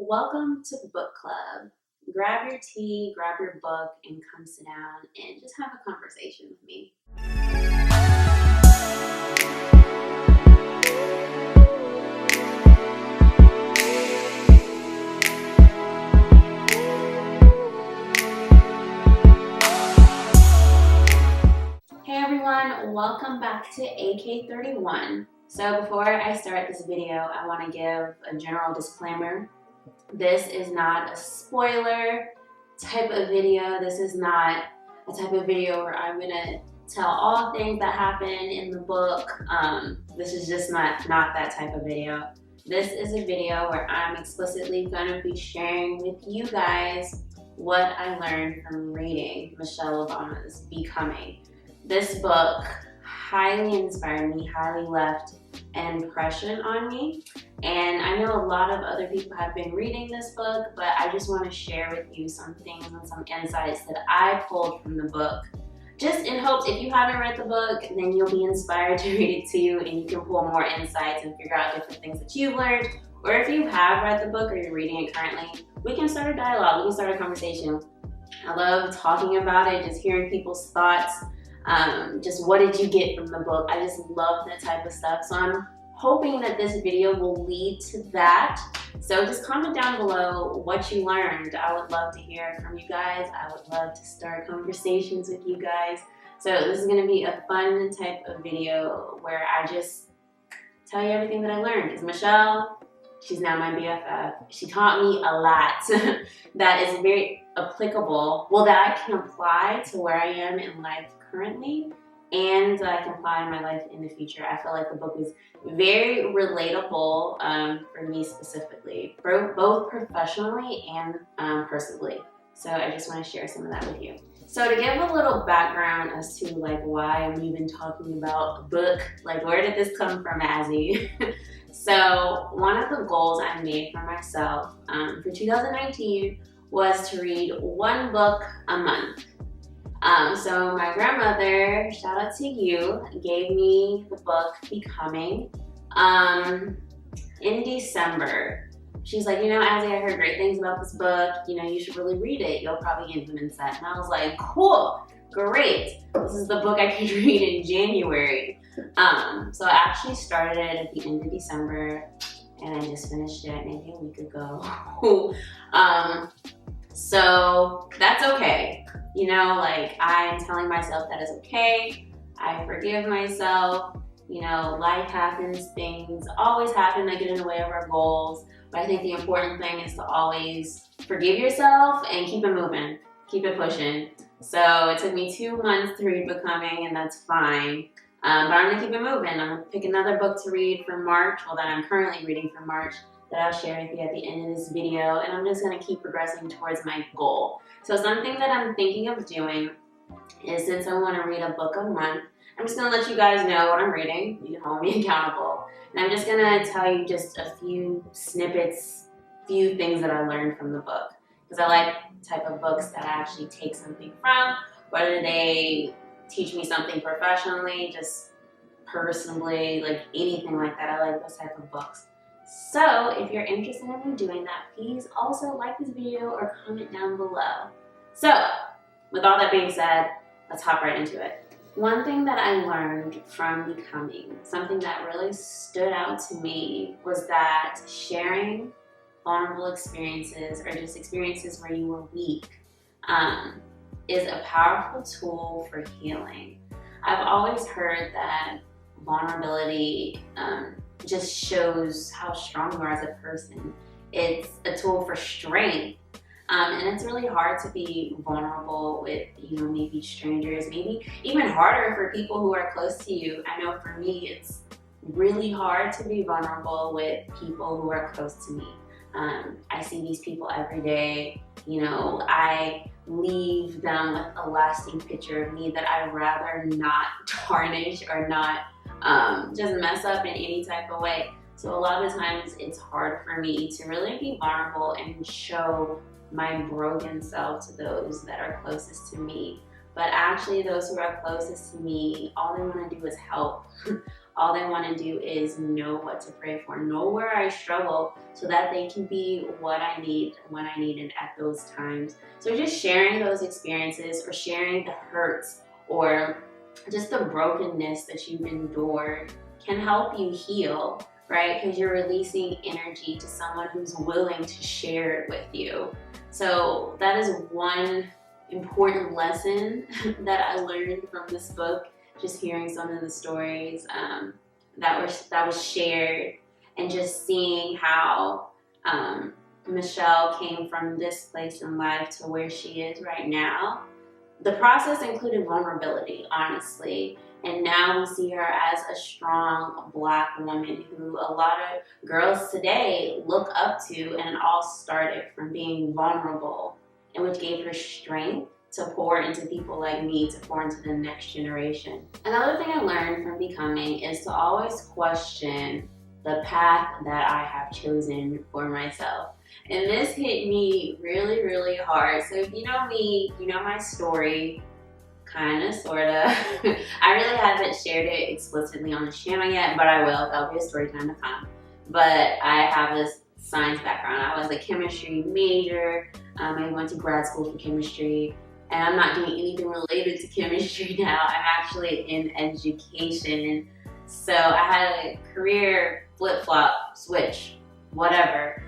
welcome to the book club. Grab your tea, grab your book, and come sit down and just have a conversation with me. Hey everyone, welcome back to AK31. So before I start this video, I want to give a general disclaimer. This is not a spoiler type of video. This is not a type of video where I'm gonna tell all things that happen in the book. This is just not that type of video. This is a video where I'm explicitly gonna be sharing with you guys what I learned from reading Michelle Obama's Becoming. This book highly inspired me, highly left an impression on me. And I know a lot of other people have been reading this book, but I just want to share with you some things and some insights that I pulled from the book. Just in hopes, if you haven't read the book, then you'll be inspired to read it too, and you can pull more insights and figure out different things that you've learned. Or if you have read the book or you're reading it currently, we can start a dialogue, we can start a conversation. I love talking about it, just hearing people's thoughts. Just what did you get from the book? I just love that type of stuff. So I'm hoping that this video will lead to that. So just comment down below what you learned. I would love to hear from you guys. I would love to start conversations with you guys. So this is gonna be a fun type of video where I just tell you everything that I learned. Because Michelle, she's now my BFF. She taught me a lot that is very applicable, well, that I can apply to where I am in life currently, and that I can apply in my life in the future. I feel like the book was very relatable for me specifically, both professionally and personally. So I just want to share some of that with you. So to give a little background as to like why I'm even talking about a book, like where did this come from, Azzy? So one of the goals I made for myself for 2019 was to read one book a month. So my grandmother, shout out to you, gave me the book Becoming in December. She's like, you know, Azzy, I heard great things about this book. You know, you should really read it. You'll probably implement that. And I was like, cool, great. This is the book I could read in January. So I actually started it at the end of December, and I just finished it maybe a week ago. So that's okay. You know, like I'm telling myself that is okay. I forgive myself. You know, life happens, things always happen that get in the way of our goals. But I think the important thing is to always forgive yourself and keep it moving, keep it pushing. So it took me 2 months to read Becoming, and that's fine. But I'm gonna keep it moving. I'm gonna pick another book to read for March, well that I'm currently reading for March, that I'll share with you at the end of this video, and I'm just gonna keep progressing towards my goal. So something that I'm thinking of doing is, since I wanna read a book a month, I'm just gonna let you guys know what I'm reading. You can hold me accountable. And I'm just gonna tell you just a few snippets, few things that I learned from the book. Because I like the type of books that I actually take something from, whether they teach me something professionally, just personally, like anything like that. I like those type of books. So if you're interested in me doing that, please also like this video or comment down below. So with all that being said, let's hop right into it. One thing that I learned from Becoming, something that really stood out to me, was that sharing vulnerable experiences or just experiences where you were weak is a powerful tool for healing. I've always heard that vulnerability just shows how strong you are as a person. It's a tool for strength. And it's really hard to be vulnerable with, you know, maybe strangers, maybe even harder for people who are close to you. I know for me, it's really hard to be vulnerable with people who are close to me. I see these people every day. You know, I leave them with a lasting picture of me that I'd rather not tarnish or not just mess up in any type of way. So a lot of the times it's hard for me to really be vulnerable and show my broken self to those that are closest to me. But actually those who are closest to me, all they want to do is help. All they want to do is know what to pray for, know where I struggle, so that they can be what I need when I need it at those times. So just sharing those experiences, or sharing the hurts, or just the brokenness that you've endured, can help you heal, right? Because you're releasing energy to someone who's willing to share it with you. So that is one important lesson that I learned from this book, just hearing some of the stories that was shared, and just seeing how Michelle came from this place in life to where she is right now. The process included vulnerability, honestly, and now we see her as a strong Black woman who a lot of girls today look up to, and it all started from being vulnerable, and which gave her strength to pour into people like me, to pour into the next generation. Another thing I learned from becoming is to always question the path that I have chosen for myself. And this hit me really, really hard. So if you know me, you know my story, kinda, sorta. I really haven't shared it explicitly on the channel yet, but I will. That'll be a story time to come. But I have this science background. I was a chemistry major. I went to grad school for chemistry, and I'm not doing anything related to chemistry now. I'm actually in education. And so I had a career flip-flop, switch, whatever.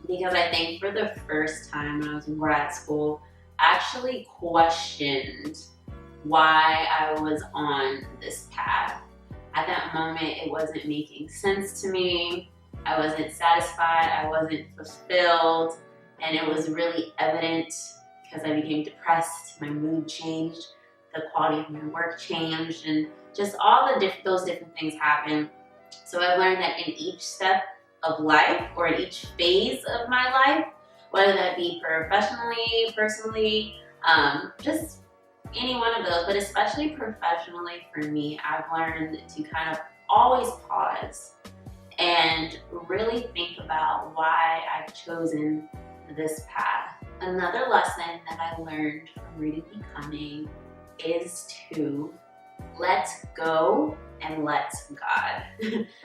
Because I think for the first time when I was in grad school, I actually questioned why I was on this path. At that moment, it wasn't making sense to me. I wasn't satisfied, I wasn't fulfilled, and it was really evident because I became depressed, my mood changed, the quality of my work changed, and just all those different things happened. So I've learned that in each step of life, or in each phase of my life, whether that be professionally, personally, just any one of those, but especially professionally for me, I've learned to kind of always pause and really think about why I've chosen this path. Another lesson that I learned from reading Becoming is to let go and let God.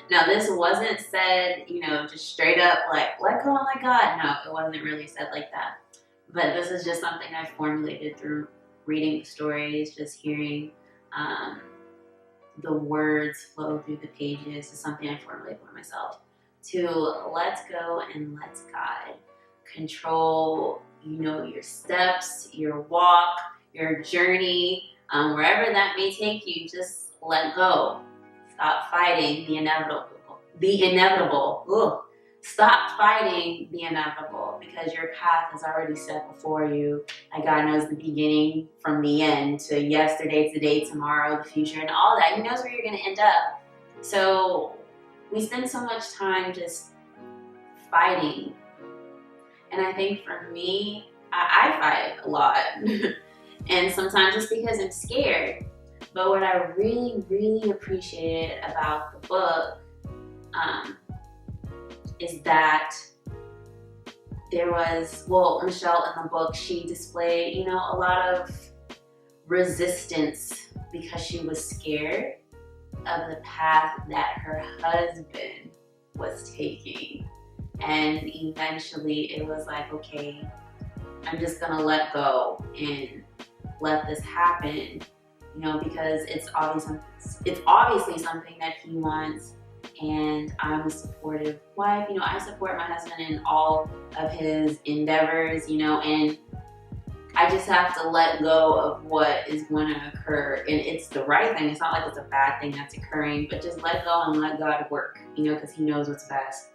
Now, this wasn't said, just straight up like, let go and let God. No, it wasn't really said like that. But this is just something I formulated through reading the stories, just hearing the words flow through the pages is something I formulated for myself. To let go and let God control, your steps, your walk, your journey, wherever that may take you. Just let go. Stop fighting the inevitable. Ugh. Stop fighting the inevitable, because your path is already set before you. And God knows the beginning from the end, to yesterday, today, tomorrow, the future, and all that. He knows where you're going to end up. So we spend so much time just fighting. And I think for me, I fight a lot. And sometimes it's because I'm scared. But what I really, really appreciated about the book is that there was, Michelle in the book, she displayed, a lot of resistance because she was scared of the path that her husband was taking. And eventually it was like, okay, I'm just gonna let go and let this happen, because it's obviously something that he wants. And I'm a supportive wife. I support my husband in all of his endeavors, and I just have to let go of what is going to occur. And it's the right thing. It's not like it's a bad thing that's occurring, but just let go and let God work, because he knows what's best.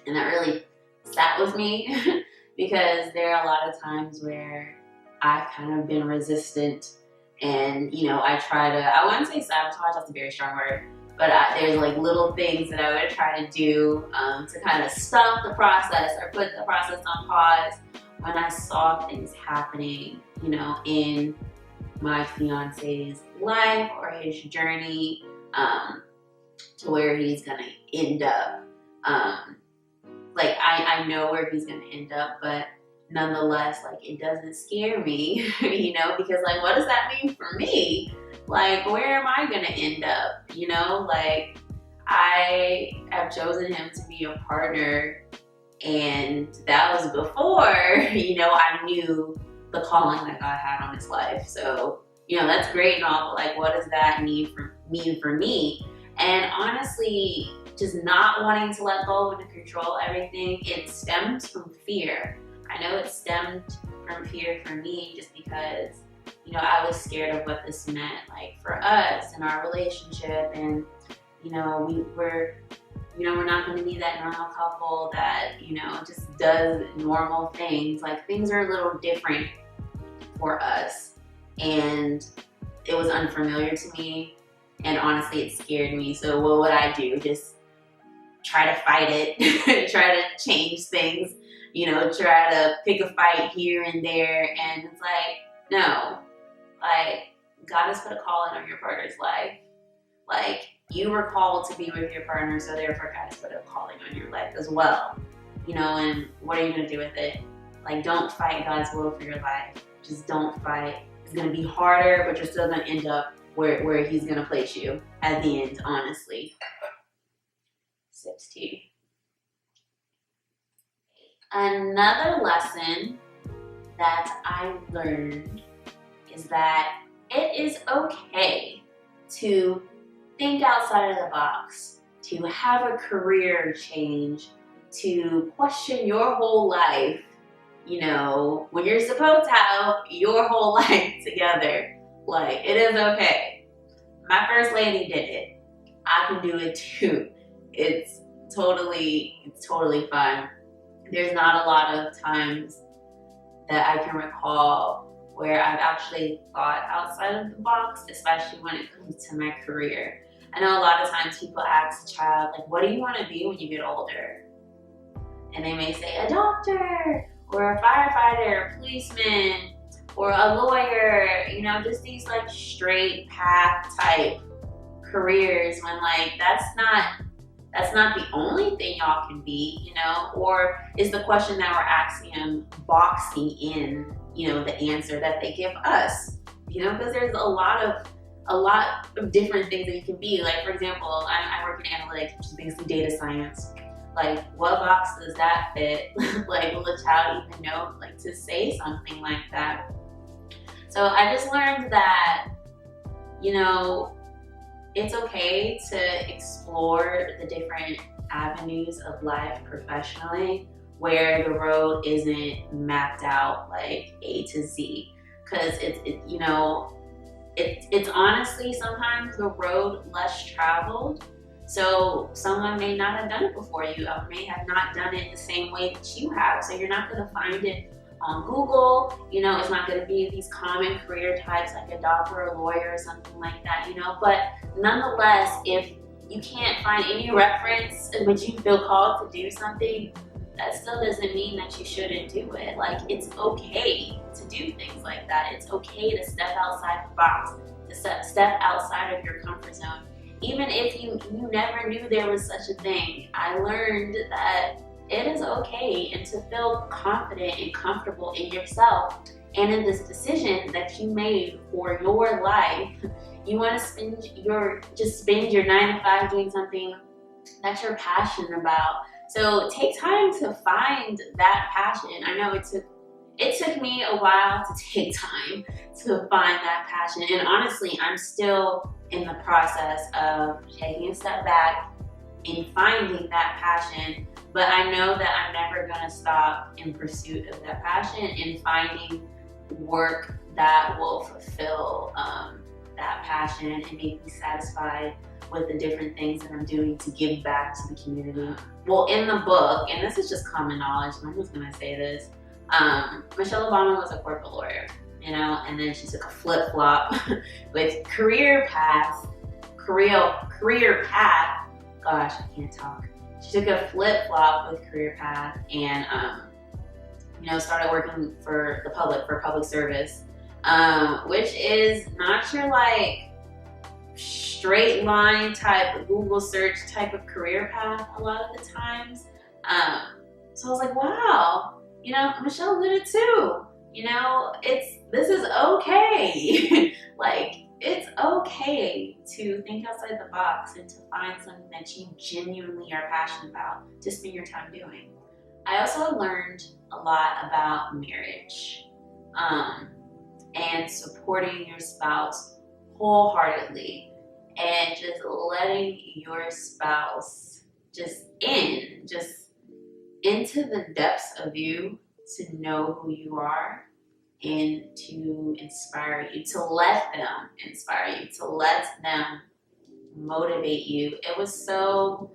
And that really sat with me because there are a lot of times where I've kind of been resistant, and, I wouldn't say sabotage, that's a very strong word, but there's like little things that I would try to do to kind of stop the process or put the process on pause when I saw things happening, in my fiance's life or his journey to where he's gonna end up. I know where he's gonna end up, but nonetheless, it doesn't scare me, because what does that mean for me? Like, where am I gonna end up? You know, like, I have chosen him to be a partner, and that was before, you know, I knew the calling that God had on his life. So, you know, that's great and all, but like, what does that mean for me? And honestly, just not wanting to let go and to control everything, it stems from fear. I know it stemmed from fear for me just because, you know, I was scared of what this meant, like, for us and our relationship. And, you know, we're not going to be that normal couple that, you know, just does normal things. Like, things are a little different for us. And it was unfamiliar to me. And honestly, it scared me. So what would I do? Just try to fight it, try to change things, you know, try to pick a fight here and there. And it's like, no, like, God has put a calling on your partner's life. Like, you were called to be with your partner, so therefore God has put a calling on your life as well. You know, and what are you gonna do with it? Like, don't fight God's will for your life. Just don't fight. It's gonna be harder, but you're still gonna end up where he's gonna place you at the end, honestly. 16. Another lesson that I learned is that it is okay to think outside of the box, to have a career change, to question your whole life, you know, when you're supposed to have your whole life together. Like, it is okay. My first lady did it. I can do it too. It's totally fun. There's not a lot of times that I can recall where I've actually thought outside of the box, especially when it comes to my career. I know a lot of times people ask a child, like, what do you want to be when you get older? And they may say a doctor, or a firefighter, a policeman, or a lawyer, you know, just these like straight path type careers, when like that's not the only thing y'all can be, you know. Or is the question that we're asking them boxing in, you know, the answer that they give us, you know, because there's a lot of different things that you can be. Like, for example, I work in analytics, which is basically data science. Like, what box does that fit? Like, will a child even know, like, to say something like that? So I just learned that, you know, it's okay to explore the different avenues of life professionally where the road isn't mapped out like A to Z. Because it's honestly sometimes the road less traveled. So someone may not have done it before you, or may have not done it the same way that you have. So you're not gonna find it on Google, you know, it's not gonna be these common career types like a doctor or a lawyer or something like that, you know. But nonetheless, if you can't find any reference in which you feel called to do something, that still doesn't mean that you shouldn't do it. Like, it's okay to do things like that. It's okay to step outside the box, to step outside of your comfort zone. Even if you never knew there was such a thing, I learned that it is okay and to feel confident and comfortable in yourself and in this decision that you made for your life. You want to spend your 9 to 5 doing something that you're passionate about. So take time to find that passion. I know it took me a while to take time to find that passion. And honestly, I'm still in the process of taking a step back and finding that passion. But I know that I'm never gonna stop in pursuit of that passion and finding work that will fulfill that passion and make me satisfied with the different things that I'm doing to give back to the community. Well, in the book, and this is just common knowledge, and I'm just gonna say this, Michelle Obama was a corporate lawyer, you know, and then she took a flip-flop with career path, gosh, I can't talk. She took a flip-flop with career path and, you know, started working for the public, for public service, which is not your like straight line type Google search type of career path a lot of the times. So I was like, wow, you know, Michelle did it too. You know, this is okay. Like, it's okay to think outside the box and to find something that you genuinely are passionate about to spend your time doing. I also learned a lot about marriage and supporting your spouse wholeheartedly and just letting your spouse just into the depths of you to know who you are and to inspire you, to let them inspire you, to let them motivate you. It was so,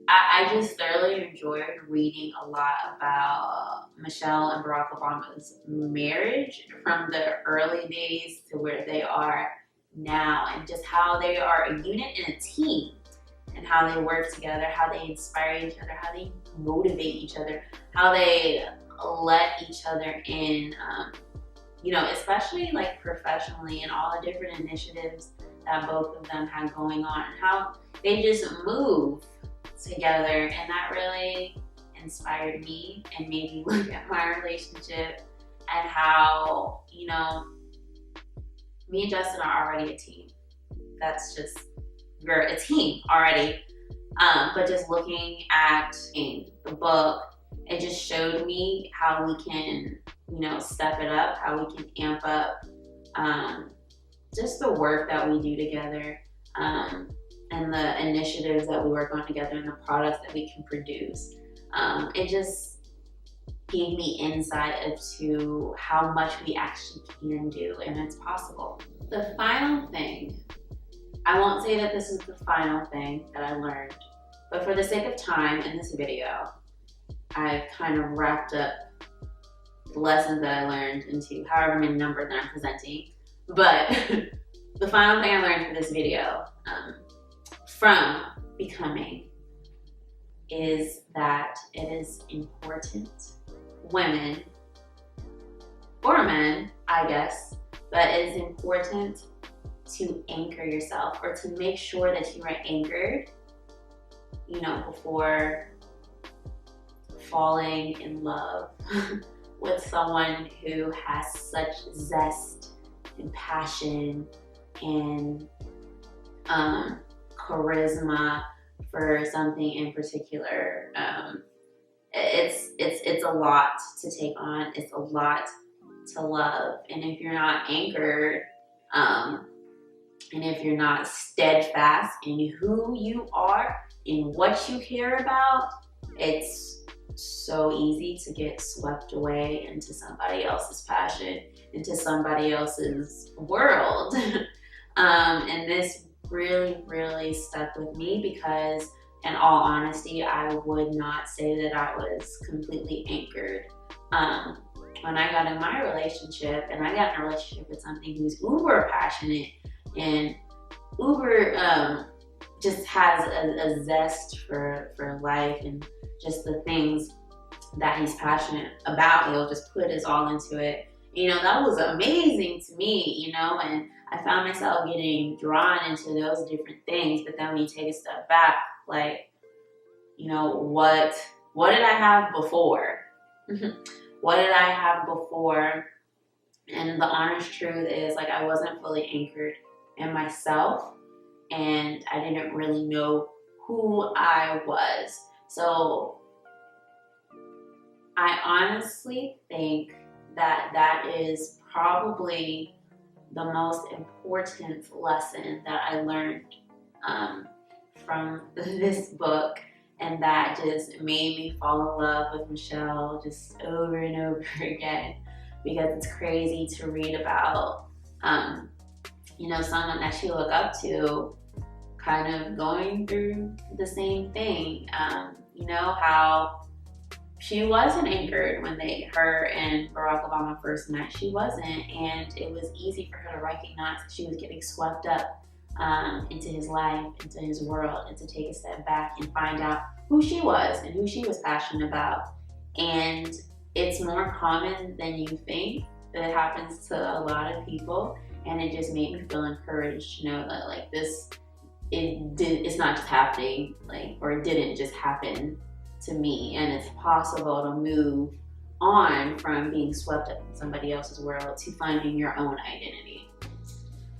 I just thoroughly enjoyed reading a lot about Michelle and Barack Obama's marriage from the early days to where they are now, and just how they are a unit and a team, and how they work together, how they inspire each other, how they motivate each other, how they let each other in, especially like professionally and all the different initiatives that both of them had going on, and how they just move together. And that really inspired me and made me look at my relationship and how, me and Justin are already a team. We're a team already. But just looking at the book, it just showed me how we can, step it up, how we can amp up just the work that we do together, and the initiatives that we work on together and the products that we can produce. It just gave me insight into how much we actually can do, and it's possible. The final thing, I won't say that this is the final thing that I learned, but for the sake of time in this video, I've kind of wrapped up the lessons that I learned into however many numbers that I'm presenting. But the final thing I learned for this video from becoming is that it is important, women or men, I guess, but it is important to anchor yourself, or to make sure that you are anchored, before falling in love with someone who has such zest and passion and charisma for something in particular. It's a lot to take on. It's a lot to love. And if you're not anchored, and if you're not steadfast in who you are, in what you care about, it's so easy to get swept away into somebody else's passion, into somebody else's world. And this really, really stuck with me because, in all honesty, I would not say that I was completely anchored. When I got in my relationship, and I got in a relationship with something who's uber passionate and uber just has a zest for life and just the things that he's passionate about, he'll just put his all into it. That was amazing to me, and I found myself getting drawn into those different things. But then when you take a step back, like, what did I have before? What did I have before? And the honest truth is, like, I wasn't fully anchored in myself, and I didn't really know who I was. So I honestly think that that is probably the most important lesson that I learned from this book, and that just made me fall in love with Michelle just over and over again, because it's crazy to read about someone that you look up to kind of going through the same thing. How she wasn't anchored when her and Barack Obama first met. She wasn't, and it was easy for her to recognize that she was getting swept up into his life, into his world, and to take a step back and find out who she was and who she was passionate about. And it's more common than you think that it happens to a lot of people, and it just made me feel encouraged, that like it's not just happening, or it didn't just happen to me, and it's possible to move on from being swept up in somebody else's world to finding your own identity.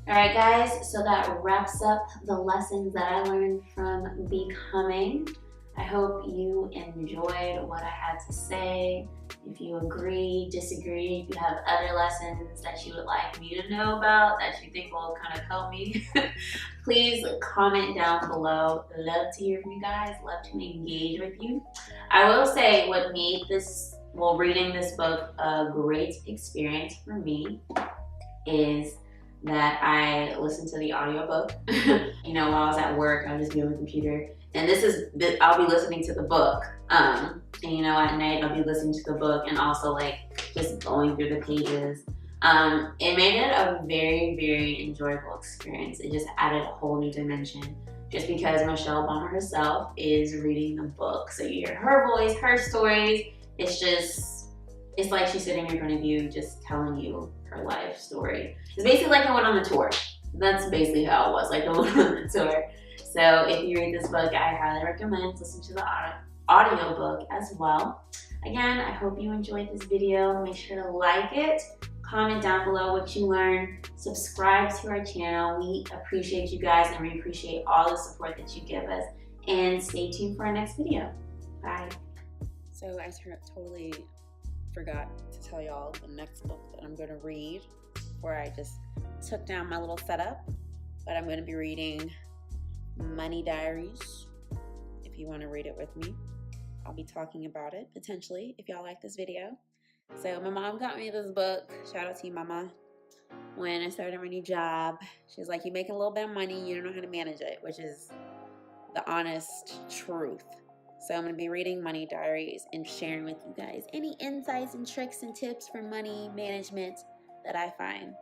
Alright guys, so that wraps up the lessons that I learned from becoming. I hope you enjoyed what I had to say. If you agree, disagree, if you have other lessons that you would like me to know about that you think will kind of help me, please comment down below. Love to hear from you guys, love to engage with you. I will say what made this, well, reading this book a great experience for me is that I listened to the audiobook. You know, while I was at work, I was just doing the computer. And I'll be listening to the book. And you know, at night I'll be listening to the book and also like just going through the pages. It made it a very, very enjoyable experience. It just added a whole new dimension. Just because Michelle Obama herself is reading the book. So you hear her voice, her stories. It's like she's sitting in front of you just telling you her life story. It's basically like I went on a tour. That's basically how it was, like I went on a tour. So if you read this book, I highly recommend listening to the audio book as well. Again, I hope you enjoyed this video. Make sure to like it, comment down below what you learned, subscribe to our channel. We appreciate you guys and we appreciate all the support that you give us. And stay tuned for our next video. Bye. So I totally forgot to tell y'all the next book that I'm going to read before I just took down my little setup. But I'm going to be reading Money Diaries. If you want to read it with me, I'll be talking about it potentially if y'all like this video. So my mom got me this book. Shout out to you, Mama. When I started my new job, she was like, you make a little bit of money, you don't know how to manage it, which is the honest truth. So I'm going to be reading Money Diaries and sharing with you guys any insights and tricks and tips for money management that I find.